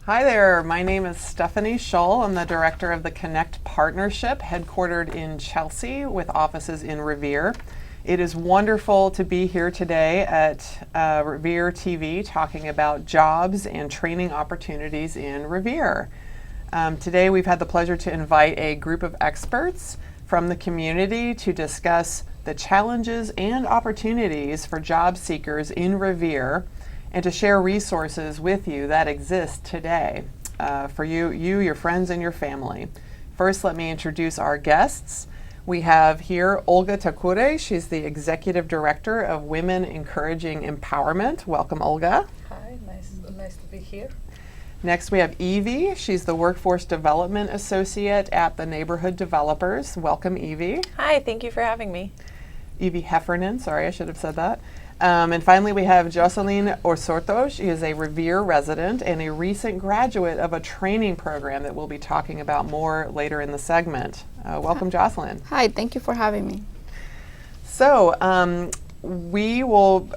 Hi there, my name is Stephanie Schull. I'm the director of the Connect Partnership, headquartered in Chelsea with offices in Revere. It is wonderful to be here today at Revere TV talking about jobs and training opportunities in Revere. Today we've had the pleasure to invite a group of experts from the community to discuss the challenges and opportunities for job seekers in Revere and to share resources with you that exist today for you, your friends, and your family. First, let me introduce our guests. We have here Olga Takure. She's the Executive Director of Women Encouraging Empowerment. Welcome, Olga. Hi, nice to be here. Next, we have Evie. She's the Workforce Development Associate at the Neighborhood Developers. Welcome, Evie. Hi, thank you for having me. Evie Heffernan, sorry, I should have said that. And finally, we have Jocelyn Orsorto. She is a Revere resident and a recent graduate of a training program that we'll be talking about more later in the segment. Welcome, Jocelyn. Hi, thank you for having me. So we will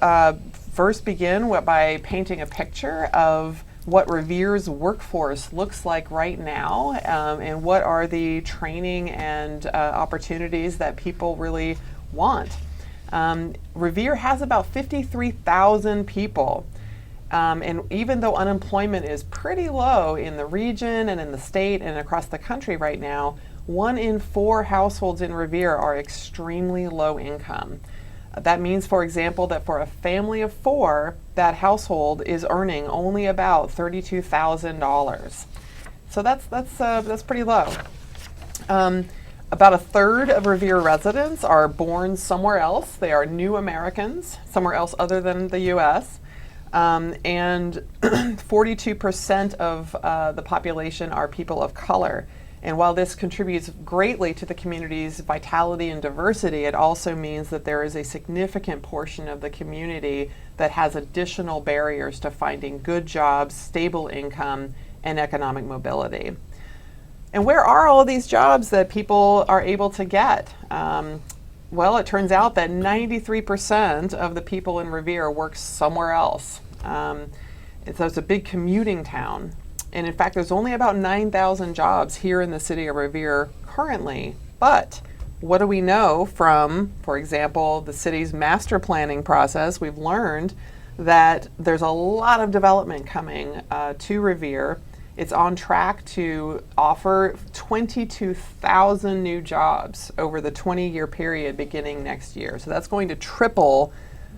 first begin by painting a picture of what Revere's workforce looks like right now, and what are the training and opportunities that people really want. Revere has about 53,000 people, and even though unemployment is pretty low in the region and in the state and across the country right now, 1 in 4 households in Revere are extremely low income. That means, for example, that for a family of 4, that household is earning only about $32,000. So that's pretty low. About a third of Revere residents are born somewhere else. They are new Americans, somewhere else other than the U.S. And 42% of the population are people of color. And while this contributes greatly to the community's vitality and diversity, it also means that there is a significant portion of the community that has additional barriers to finding good jobs, stable income, and economic mobility. And where are all of these jobs that people are able to get? Well, it turns out that 93% of the people in Revere work somewhere else. So it's a big commuting town. And in fact, there's only about 9,000 jobs here in the city of Revere currently. But what do we know from, for example, the city's master planning process? We've learned that there's a lot of development coming to Revere. It's on track to offer 22,000 new jobs over the 20-year period beginning next year. So that's going to triple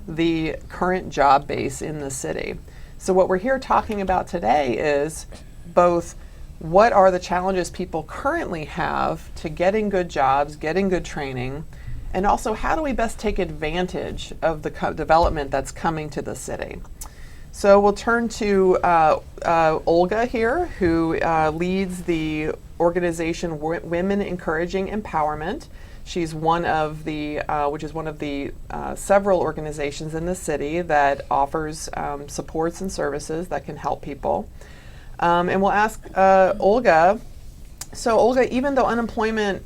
the current job base in the city. So what we're here talking about today is both what are the challenges people currently have to getting good jobs, getting good training, and also how do we best take advantage of the development that's coming to the city. So we'll turn to Olga here, who leads the organization Women Encouraging Empowerment. She's one of the, which is one of the several organizations in the city that offers supports and services that can help people. And we'll ask Olga. So Olga, even though unemployment,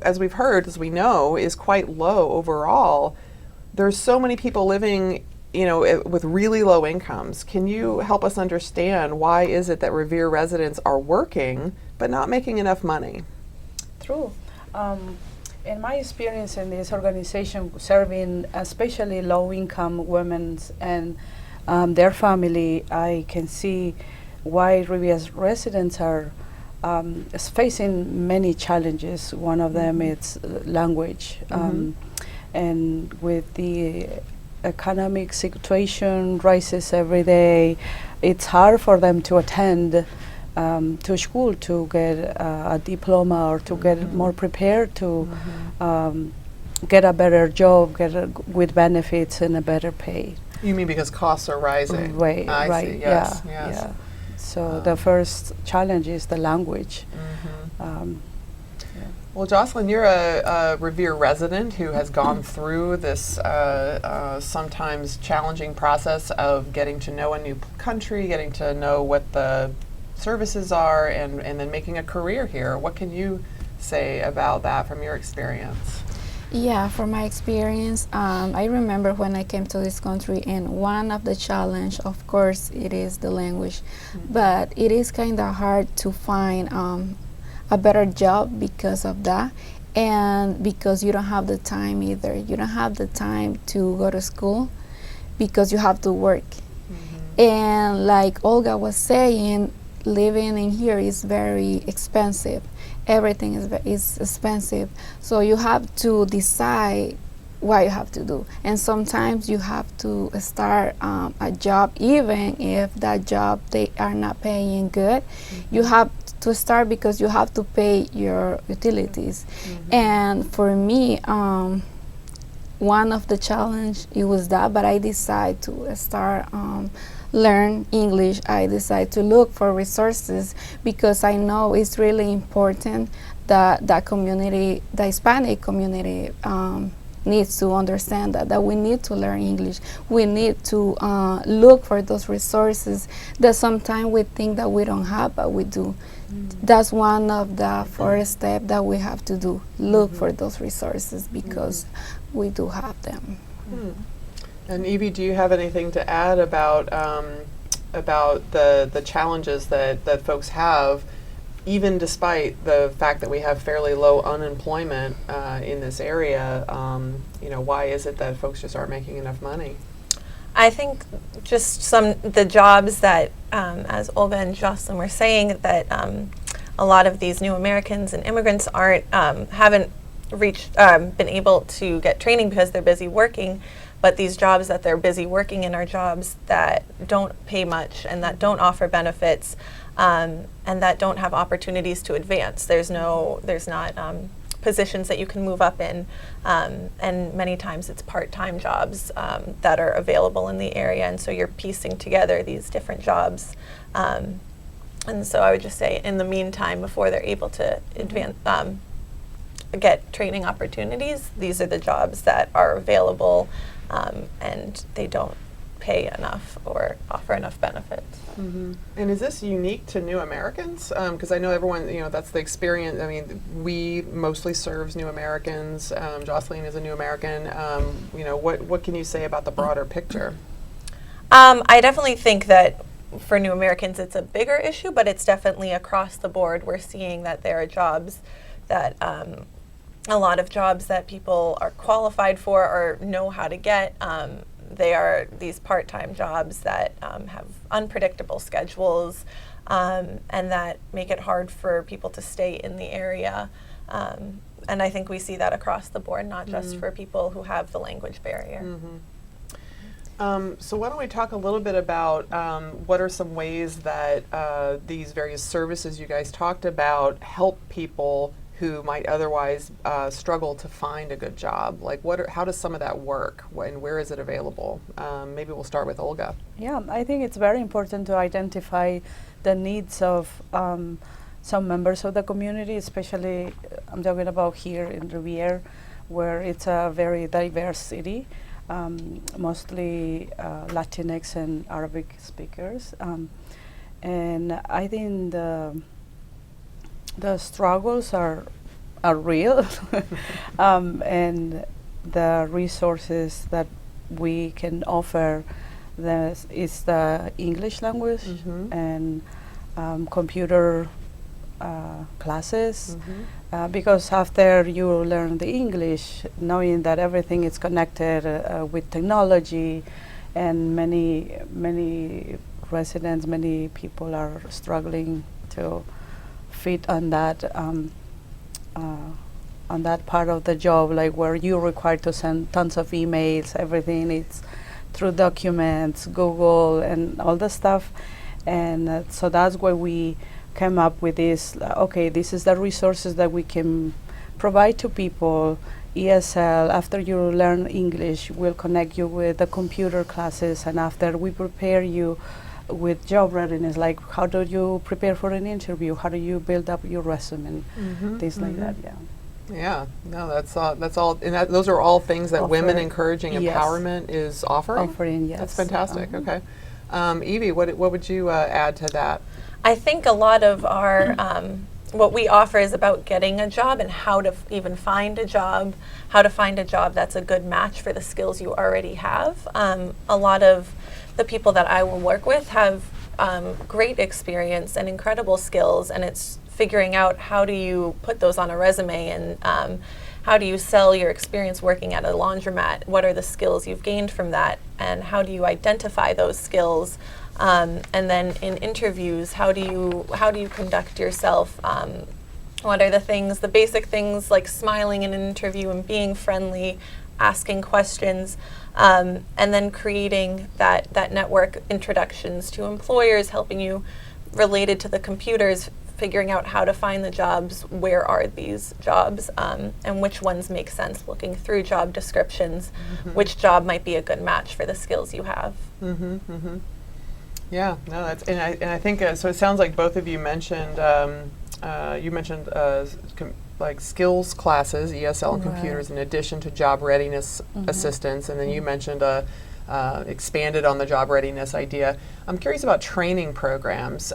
as we've heard, as we know, is quite low overall, there's so many people living with really low incomes. Can you help us understand why is it that Revere residents are working but not making enough money? True. In my experience in this organization, serving especially low-income women and their family, I can see why Revere's residents are facing many challenges. One of them is language. And with the economic situation rises every day, it's hard for them to attend to school to get a diploma or to get more prepared to get a better job, with benefits and a better pay. You mean because costs are rising? Right, I see, yes, yeah, yes. yeah. So the first challenge is the language. Well, Jocelyn, you're a Revere resident who has gone through this sometimes challenging process of getting to know a new country, getting to know what the services are, and then making a career here. What can you say about that from your experience? Yeah, from my experience, I remember when I came to this country, and one of the challenge, of course, it is the language, but it is kind of hard to find a better job because of that, and because you don't have the time either. You don't have the time to go to school because you have to work. And like Olga was saying, living in here is very expensive. Everything is expensive. So you have to decide what you have to do. And sometimes you have to start a job, even if that job they are not paying good. You have to start because you have to pay your utilities. And for me, one of the challenge it was that, but I decided to start learn English. I decided to look for resources because I know it's really important that that community, the Hispanic community, needs to understand that we need to learn English. We need to look for those resources that sometimes we think that we don't have, but we do. That's one of the first steps that we have to do, look for those resources because we do have them. And Evie, do you have anything to add about the challenges that folks have, even despite the fact that we have fairly low unemployment in this area? Why is it that folks just aren't making enough money? I think just the jobs that, as Olga and Jocelyn were saying, that a lot of these new Americans and immigrants haven't been able to get training because they're busy working. But these jobs that they're busy working in are jobs that don't pay much and that don't offer benefits, and that don't have opportunities to advance. There's not positions that you can move up in, and many times it's part-time jobs that are available in the area, and so you're piecing together these different jobs. And so I would just say, in the meantime, before they're able to advance, get training opportunities, these are the jobs that are available, and they don't pay enough or offer enough benefits. And is this unique to new Americans? Because I know everyone, that's the experience. I mean, we mostly serves new Americans. Jocelyn is a new American. What can you say about the broader picture? I definitely think that for new Americans it's a bigger issue, but it's definitely across the board. We're seeing that there are jobs that a lot of jobs that people are qualified for or know how to get. They are these part-time jobs that have unpredictable schedules, and that make it hard for people to stay in the area. And I think we see that across the board, not just for people who have the language barrier. So why don't we talk a little bit about what are some ways that these various services you guys talked about help people who might otherwise struggle to find a good job? Like, how does some of that work, and where is it available? Maybe we'll start with Olga. Yeah, I think it's very important to identify the needs of some members of the community, especially I'm talking about here in Revere, where it's a very diverse city, mostly Latinx and Arabic speakers. And I think the struggles are real, and the resources that we can offer is the English language and computer classes, because after you learn the English, knowing that everything is connected with technology, and many residents, many people are struggling to fit on that part of the job, like where you're required to send tons of emails, everything is through documents, Google, and all the stuff. And so that's why we came up with this, okay, this is the resources that we can provide to people. ESL, after you learn English, we'll connect you with the computer classes, and after we prepare you with job readiness, like how do you prepare for an interview, how do you build up your resume, things like that. Yeah, no, that's all, and those are all things that Women Encouraging yes. Empowerment is offering. Yes, That's fantastic. Okay, Evie, what would you add to that? I think a lot of our what we offer is about getting a job and how to even find a job, how to find a job that's a good match for the skills you already have. A lot of the people that I will work with have great experience and incredible skills, and it's figuring out how do you put those on a resume, and how do you sell your experience working at a laundromat? What are the skills you've gained from that, and how do you identify those skills? And then in interviews, how do you conduct yourself? What are the basic things like smiling in an interview and being friendly, asking questions, and then creating that network introductions to employers, helping you related to the computers, figuring out how to find the jobs, where are these jobs, and which ones make sense, looking through job descriptions, which job might be a good match for the skills you have. Yeah, no, that's and I think so. It sounds like both of you mentioned like skills classes, ESL and computers, in addition to job readiness assistance, and then you mentioned expanded on the job readiness idea. I'm curious about training programs.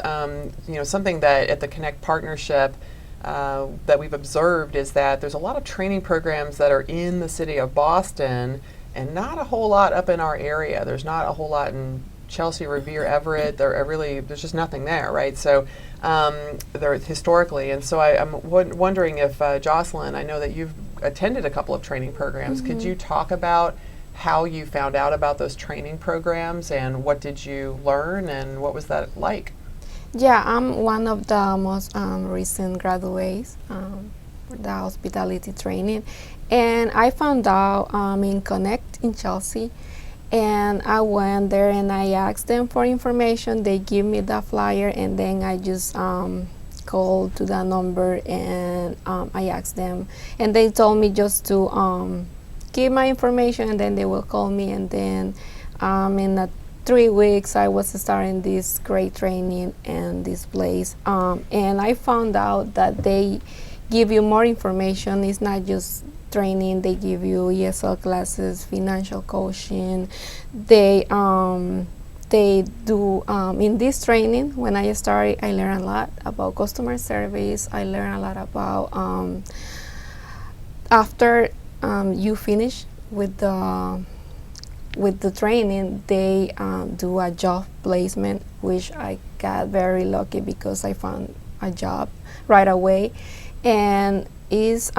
Something that at the Connect Partnership that we've observed is that there's a lot of training programs that are in the city of Boston and not a whole lot up in our area. There's not a whole lot in Chelsea, Revere, Everett. There's just nothing there, right? So there historically, and so I'm wondering if Jocelyn, I know that you've attended a couple of training programs. Could you talk about how you found out about those training programs and what did you learn and what was that like? Yeah, I'm one of the most recent graduates, the hospitality training, and I found out in Connect in Chelsea, and I went there and I asked them for information. They give me the flyer, and then I just called to the number and I asked them, and they told me just to give my information and then they will call me, and then in 3 weeks I was starting this great training in this place, and I found out that they give you more information. It's not just training. They give you ESL classes, financial coaching. They do in this training. When I started, I learned a lot about customer service. I learned a lot about after you finish with the training, they do a job placement, which I got very lucky because I found a job right away, and is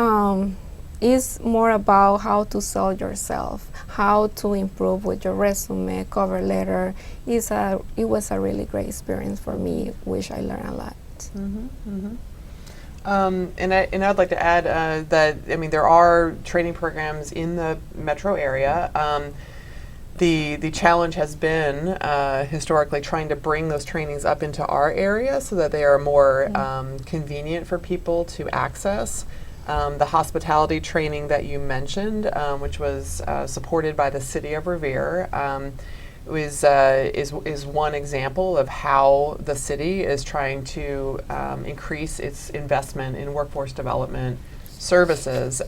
more about how to sell yourself, how to improve with your resume, cover letter. It was a really great experience for me, which I learned a lot. And I'd like to add that there are training programs in the metro area. The challenge has been historically trying to bring those trainings up into our area so that they are more convenient for people to access. The hospitality training that you mentioned, which was supported by the City of Revere, is one example of how the city is trying to increase its investment in workforce development services.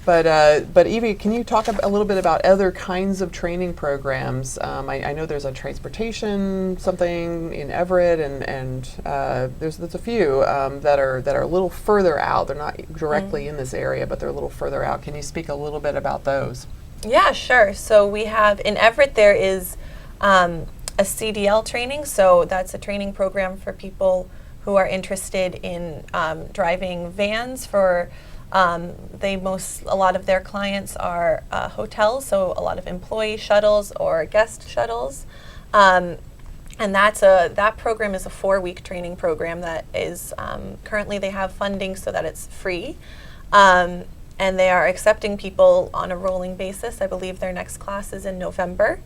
But Evie, can you talk a little bit about other kinds of training programs? I know there's a transportation something in Everett, and there's a few that are a little further out. They're not directly in this area, but they're a little further out. Can you speak a little bit about those? Yeah, sure. So we have in Everett there is a CDL training. So that's a training program for people who are interested in driving vans for. A lot of their clients are hotels, so a lot of employee shuttles or guest shuttles, and that program is a 4-week training program that is currently they have funding so that it's free, and they are accepting people on a rolling basis. I believe their next class is in November,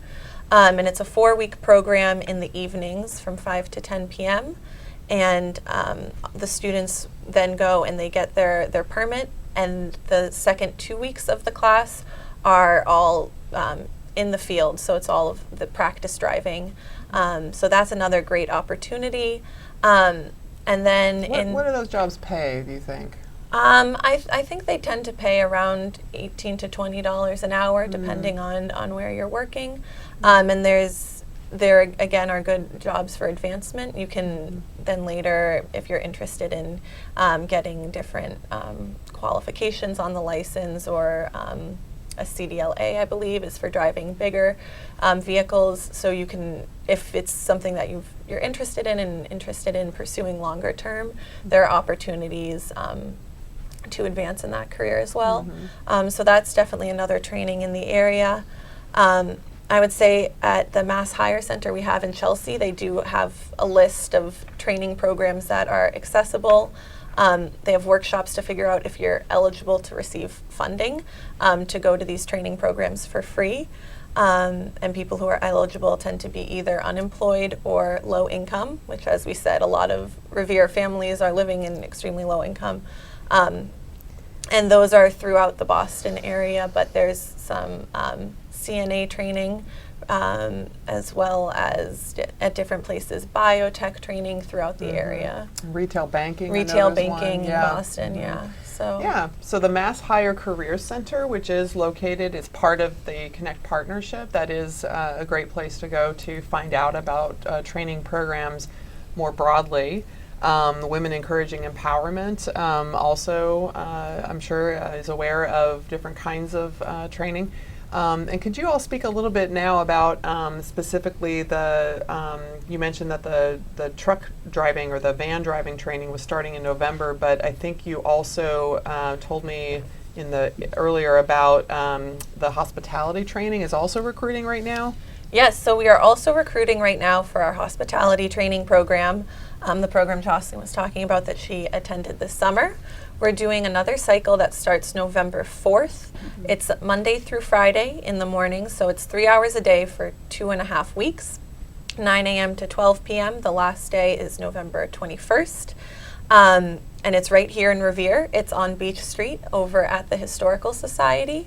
and it's a 4-week program in the evenings from 5 to 10 p.m. And the students then go and they get their permit, and the second 2 weeks of the class are all in the field, so it's all of the practice driving. So that's another great opportunity. And then what do those jobs pay, do you think? I think they tend to pay around $18 to $20 an hour, depending on where you're working. And there's there again are good jobs for advancement. You can then later, if you're interested in getting different qualifications on the license, or a CDLA, I believe, is for driving bigger vehicles. So you can, if it's something that you're interested in and interested in pursuing longer term, there are opportunities to advance in that career as well. So that's definitely another training in the area. I would say at the Mass Hire Center we have in Chelsea, they do have a list of training programs that are accessible. They have workshops to figure out if you're eligible to receive funding to go to these training programs for free. And people who are eligible tend to be either unemployed or low income, which, as we said, a lot of Revere families are living in extremely low income. And those are throughout the Boston area, but there's some CNA training, as well as at different places, biotech training throughout the area. Retail banking. Retail banking in Boston, So the Mass Hire Career Center, which is located, is part of the Connect partnership. That is a great place to go to find out about training programs more broadly. Women Encouraging Empowerment also, I'm sure, is aware of different kinds of training. And could you all speak a little bit now about specifically you mentioned that the truck driving or the van driving training was starting in November, but I think you also told me earlier about the hospitality training is also recruiting right now? Yes, so we are also recruiting right now for our hospitality training program, the program Jocelyn was talking about that she attended this summer. We're doing another cycle that starts November 4th. It's Monday through Friday in the morning, so it's 3 hours a day for 2.5 weeks, 9 a.m. to 12 p.m. The last day is November 21st. And it's right here in Revere. It's on Beach Street over at the Historical Society.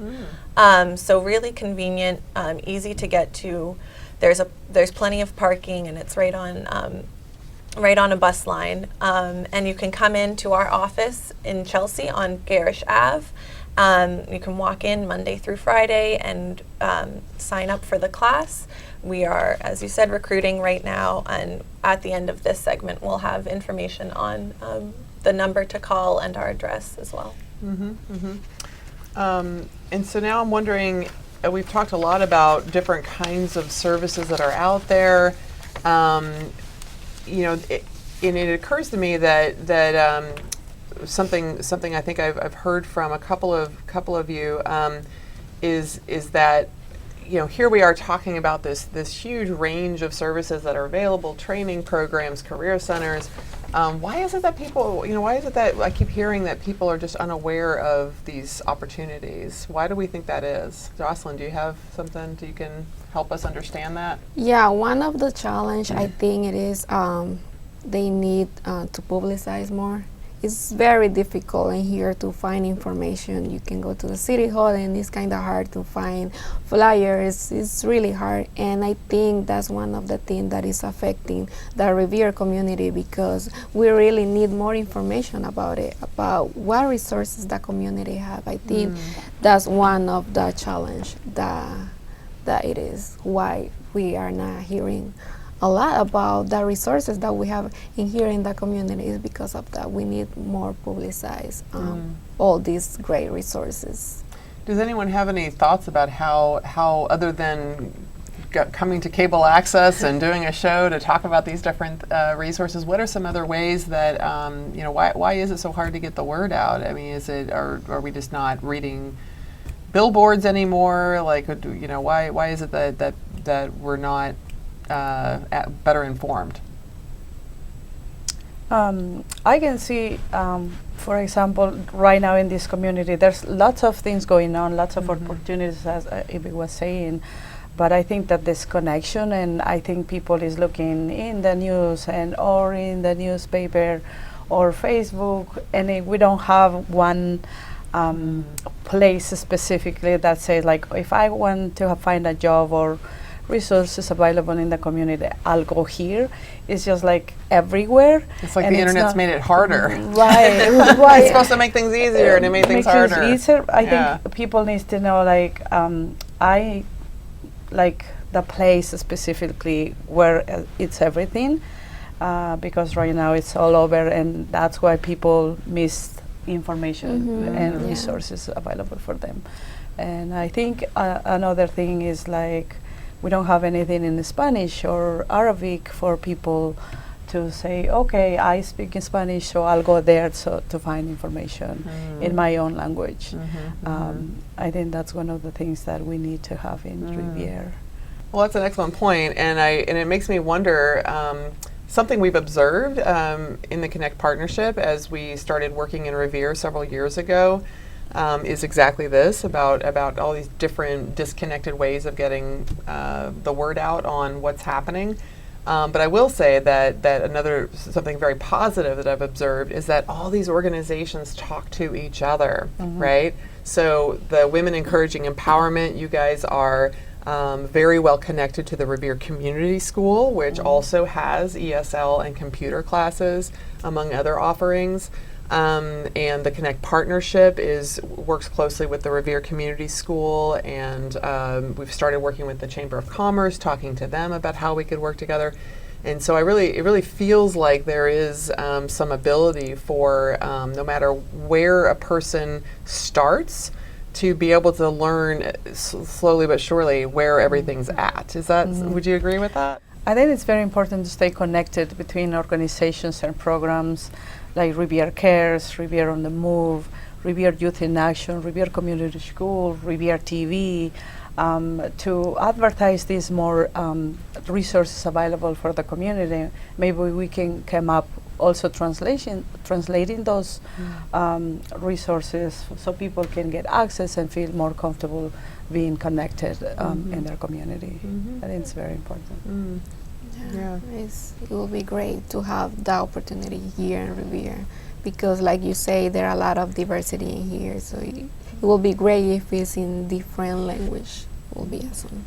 So really convenient, easy to get to. There's plenty of parking, and it's right on a bus line. And you can come into our office in Chelsea on Garish Ave. You can walk in Monday through Friday and sign up for the class. We are, as you said, recruiting right now, and at the end of this segment we'll have information on the number to call and our address as well. And so now I'm wondering, we've talked a lot about different kinds of services that are out there. It occurs to me that something I think I've heard from a couple of you is that here we are talking about this huge range of services that are available, training programs, career centers. Why is it that people, why is it that I keep hearing that people are just unaware of these opportunities? Why do we think that is? Jocelyn, do you have something you can help us understand that? Yeah, one of the challenge I think it is they need to publicize more. It's very difficult in here to find information. You can go to the city hall and it's kind of hard to find flyers. It's really hard, and I think that's one of the things that is affecting the Revere community, because we really need more information about it, about what resources the community have. I think that's one of the challenge that it is why we are not hearing a lot about the resources that we have in here in the community, is because of that. We need more publicize all these great resources. Does anyone have any thoughts about how other than coming to cable access and doing a show to talk about these different resources, what are some other ways that why is it so hard to get the word out? I mean, are we just not reading billboards anymore? Like, why is it that we're not better informed? I can see, for example, right now in this community, there's lots of things going on, lots of opportunities, as Ivy was saying. But I think that this connection, and I think people is looking in the news or in the newspaper or Facebook, and we don't have one place specifically that says, like, if I want to find a job or resources available in the community, I'll go here. It's just like everywhere. It's like the internet's made it harder. Right. It's supposed to make things easier, and it made things harder. I think people need to know, like, like the place specifically where it's everything, because right now it's all over, and that's why people miss information and Yeah. resources available for them. And I think another thing is like we don't have anything in Spanish or Arabic for people to say, okay, I speak in Spanish, so I'll go there to find information in my own language. I think that's one of the things that we need to have in Revere. Well, that's an excellent point, and it makes me wonder. Something we've observed in the Connect partnership as we started working in Revere several years ago is exactly this, about all these different disconnected ways of getting the word out on what's happening. But I will say that something very positive that I've observed is that all these organizations talk to each other, right? So the Women Encouraging Empowerment, you guys are very well connected to the Revere Community School, which also has ESL and computer classes, among other offerings. And the Connect partnership works closely with the Revere Community School, and we've started working with the Chamber of Commerce, talking to them about how we could work together. And so it really feels like there is some ability for no matter where a person starts, to be able to learn slowly but surely where everything's at. Would you agree with that? I think it's very important to stay connected between organizations and programs like Revere Cares, Revere on the Move, Revere Youth in Action, Revere Community School, Revere TV, to advertise these more resources available for the community. Maybe we can come up also translating those resources so people can get access and feel more comfortable being connected in their community. I think it's very important. Yeah. It will be great to have the opportunity here in Revere, because like you say, there are a lot of diversity in here, so it will be great if it's in different language. It will be awesome.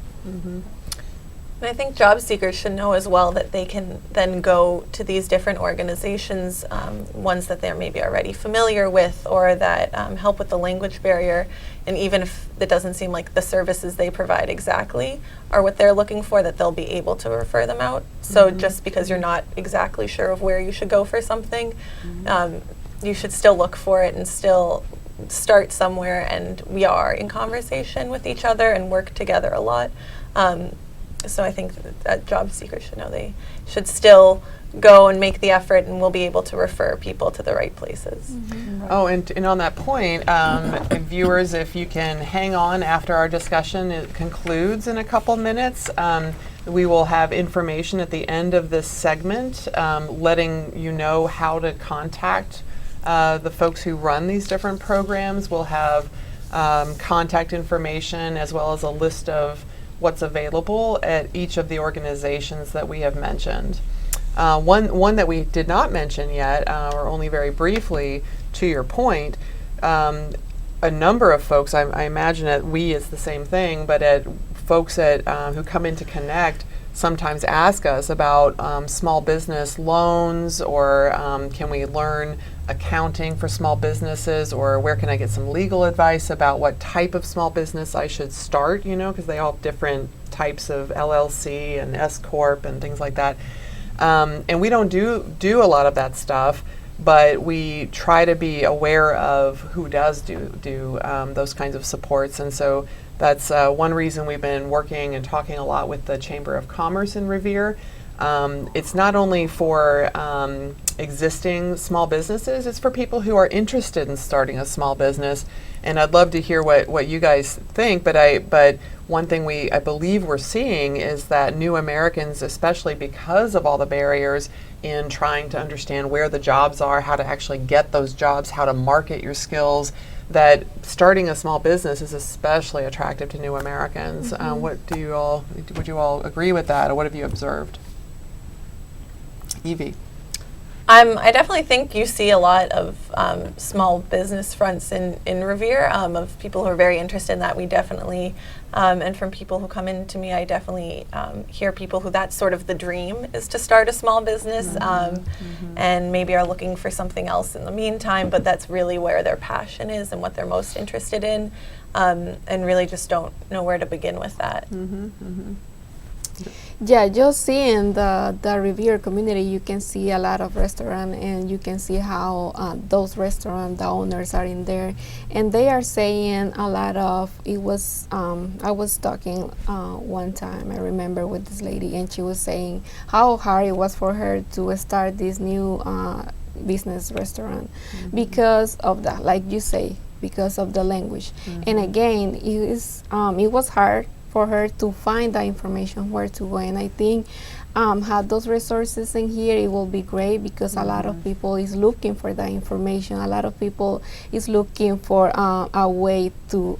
And I think job seekers should know as well that they can then go to these different organizations, ones that they're maybe already familiar with, or that help with the language barrier. And even if it doesn't seem like the services they provide exactly are what they're looking for, that they'll be able to refer them out. So just because you're not exactly sure of where you should go for something, you should still look for it and still start somewhere. And we are in conversation with each other and work together a lot. So I think that job seekers should know they should still go and make the effort, and we'll be able to refer people to the right places. Oh, and on that point, viewers, if you can hang on after our discussion, it concludes in a couple minutes. We will have information at the end of this segment letting you know how to contact the folks who run these different programs. We'll have contact information as well as a list of what's available at each of the organizations that we have mentioned. One that we did not mention yet, or only very briefly, to your point, a number of folks, I imagine that we is the same thing, but at folks who come in to Connect sometimes ask us about small business loans, or can we learn accounting for small businesses, or where can I get some legal advice about what type of small business I should start, because they all have different types of LLC and S Corp and things like that. And we don't do a lot of that stuff, but we try to be aware of who does do those kinds of supports. And so that's one reason we've been working and talking a lot with the Chamber of Commerce in Revere. It's not only for existing small businesses, it's for people who are interested in starting a small business. And I'd love to hear what you guys think, but one thing I believe we're seeing is that new Americans, especially because of all the barriers in trying to understand where the jobs are, how to actually get those jobs, how to market your skills, that starting a small business is especially attractive to new Americans. Would you all agree with that, or what have you observed? Evie. I definitely think you see a lot of small business fronts in Revere, of people who are very interested in that. We definitely, and from people who come in to me, I definitely hear people who that's sort of the dream, is to start a small business, and maybe are looking for something else in the meantime, but that's really where their passion is and what they're most interested in. and really just don't know where to begin with that. Yeah, just seeing the Revere community, you can see a lot of restaurant, and you can see how those restaurant, the owners are in there, and they are saying a lot of, it was, I was talking one time, I remember, with this lady, and she was saying how hard it was for her to start this new business restaurant because of that, like you say, because of the language. And again, it was hard for her to find the information where to go, and I think have those resources in here, it will be great, because a lot of people is looking for that information. A lot of people is looking for a way to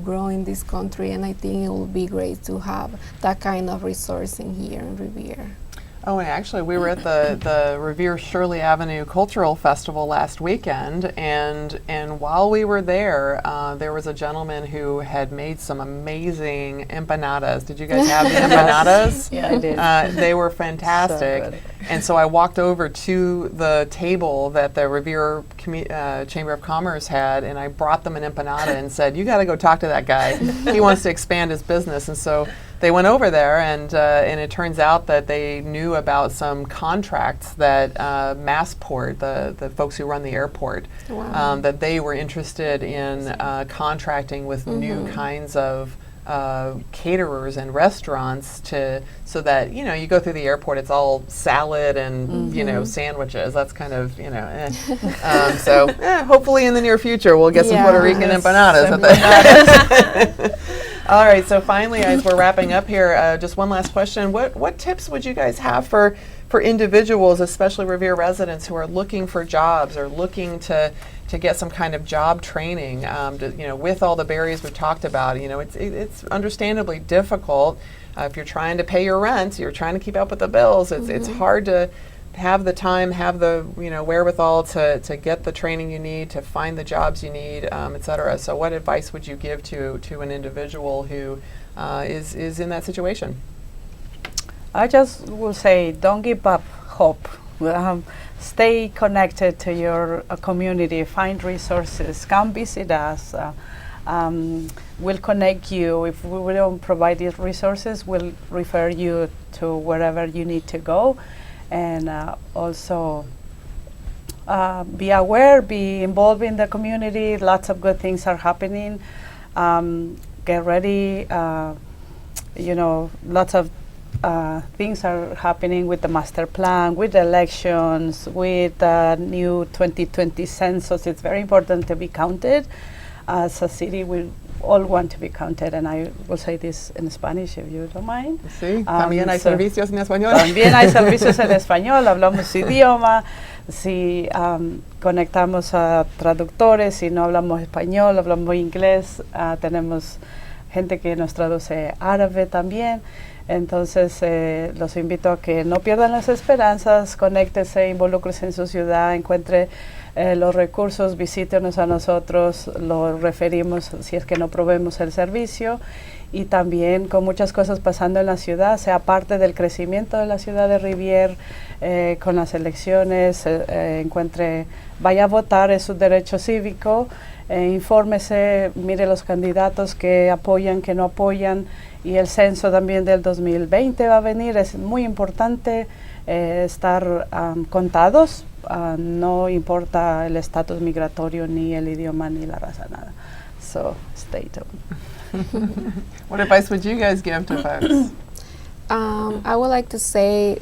grow in this country, and I think it will be great to have that kind of resource in here in Revere. Oh, and actually, we were at the Revere Shirley Avenue Cultural Festival last weekend, and while we were there, there was a gentleman who had made some amazing empanadas. Did you guys have the empanadas? Yeah, I did. They were fantastic. So good. And so I walked over to the table that the Revere Chamber of Commerce had, and I brought them an empanada and said, "You got to go talk to that guy. He wants to expand his business." And so they went over there, and it turns out that they knew about some contracts that Massport, the folks who run the airport, that they were interested in contracting with new kinds of caterers and restaurants so that, you know, you go through the airport, it's all salad and you know, sandwiches. That's kind of, you know, so hopefully in the near future we'll get some Puerto Rican empanadas. All right, so finally, as we're wrapping up here, just one last question. What tips would you guys have for individuals, especially Revere residents, who are looking for jobs or looking to get some kind of job training, you know, with all the barriers we've talked about? You know, it's understandably difficult. If you're trying to pay your rent, you're trying to keep up with the bills, it's hard to have the time, have the, you know, wherewithal to get the training you need, to find the jobs you need, et cetera. So what advice would you give to an individual who is in that situation? I just will say, don't give up hope. Stay connected to your community, find resources, come visit us. We'll connect you. If we don't provide these resources, we'll refer you to wherever you need to go. And also be aware, be involved in the community. Lots of good things are happening. Get ready. You know, lots of things are happening with the master plan, with the elections, with the new 2020 census. It's very important to be counted. As a city, we all want to be counted, and I will say this in Spanish if you don't mind. Sí, también hay servicios en español. También hay servicios en español, hablamos su idioma. Si conectamos a traductores, si no hablamos español, hablamos inglés, tenemos gente que nos traduce árabe también. Entonces, los invito a que no pierdan las esperanzas, conéctese, involúcrese en su ciudad, encuentre los recursos, visítenos a nosotros, lo referimos si es que no proveemos el servicio, y también con muchas cosas pasando en la ciudad, sea parte del crecimiento de la ciudad de Revere, con las elecciones, vaya a votar, es su derecho cívico, infórmese, mire los candidatos que apoyan, que no apoyan, y el censo también del 2020 va a venir. Es muy importante estar contados, no importa el estatus migratorio, ni el idioma, ni la raza, nada. So, stay tuned. What advice would you guys give to folks? I would like to say,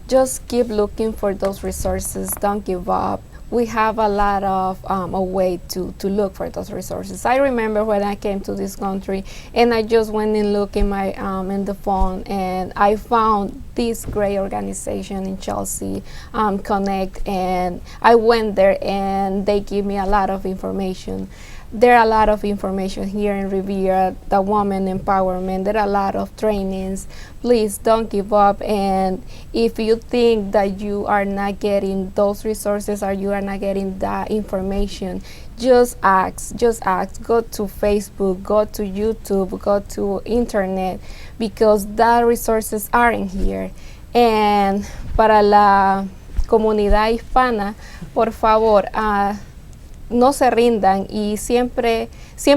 just keep looking for those resources. Don't give up. We have a lot of a way to look for those resources. I remember when I came to this country, and I just went and looked in my in the phone, and I found this great organization in Chelsea, Connect, and I went there, and they give me a lot of information. There are a lot of information here in Revere, the woman empowerment. There are a lot of trainings. Please don't give up. And if you think that you are not getting those resources or you are not getting that information, just ask. Just ask. Go to Facebook, go to YouTube, go to internet, because the resources are in here. And para la comunidad hispana, por favor, no se rindan y siempre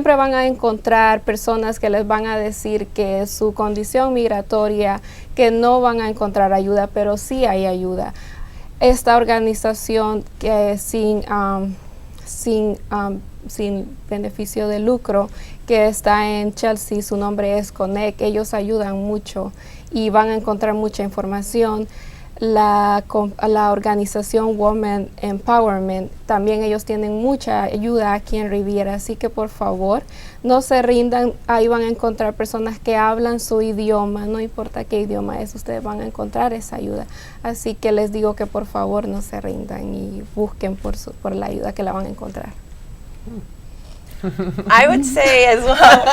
van a encontrar personas que les van a decir que su condición migratoria, que no van a encontrar ayuda, pero sí hay ayuda. Esta organización que sin beneficio de lucro, que está en Chelsea, su nombre es Connect, ellos ayudan mucho y van a encontrar mucha información. La organización Women Empowerment, también ellos tienen mucha ayuda aquí en Riviera, así que por favor no se rindan, ahí van a encontrar personas que hablan su idioma, no importa qué idioma es, ustedes van a encontrar esa ayuda, así que les digo que por favor no se rindan y busquen por la ayuda que la van a encontrar. I would say as well,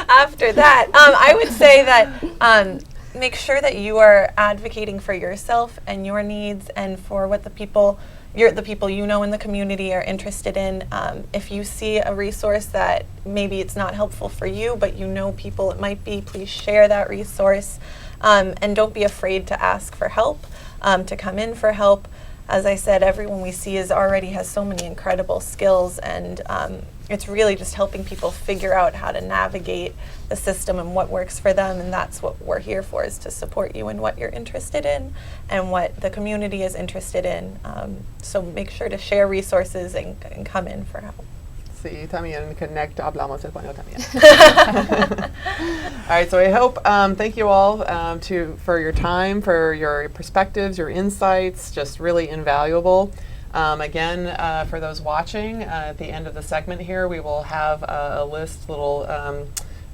after that, I would say that make sure that you are advocating for yourself and your needs and for what the people you know in the community are interested in. If you see a resource that maybe it's not helpful for you, but you know people it might be, please share that resource. And don't be afraid to ask for help, to come in for help. As I said, everyone we see already has so many incredible skills, and it's really just helping people figure out how to navigate the system and what works for them, and that's what we're here for, is to support you in what you're interested in and what the community is interested in. So make sure to share resources and come in for help. Sí, también Connect hablamos español también. All right, so I hope, thank you all for your time, for your perspectives, your insights, just really invaluable. Again, for those watching, at the end of the segment here, we will have a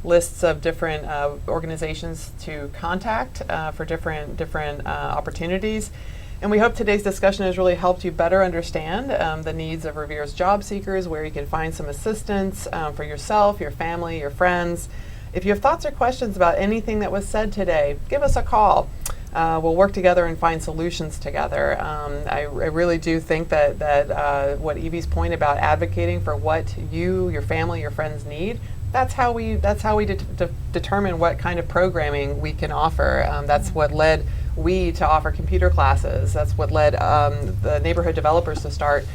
lists of different organizations to contact for different opportunities. And we hope today's discussion has really helped you better understand the needs of Revere's job seekers, where you can find some assistance for yourself, your family, your friends. If you have thoughts or questions about anything that was said today, give us a call. We'll work together and find solutions together. I really do think that what Evie's point about advocating for what you, your family, your friends need, that's how we determine what kind of programming we can offer. That's what led we to offer computer classes. That's what led the neighborhood developers to start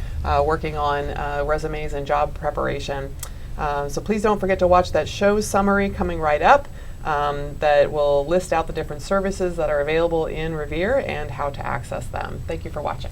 working on resumes and job preparation. So please don't forget to watch that show summary coming right up that will list out the different services that are available in Revere and how to access them. Thank you for watching.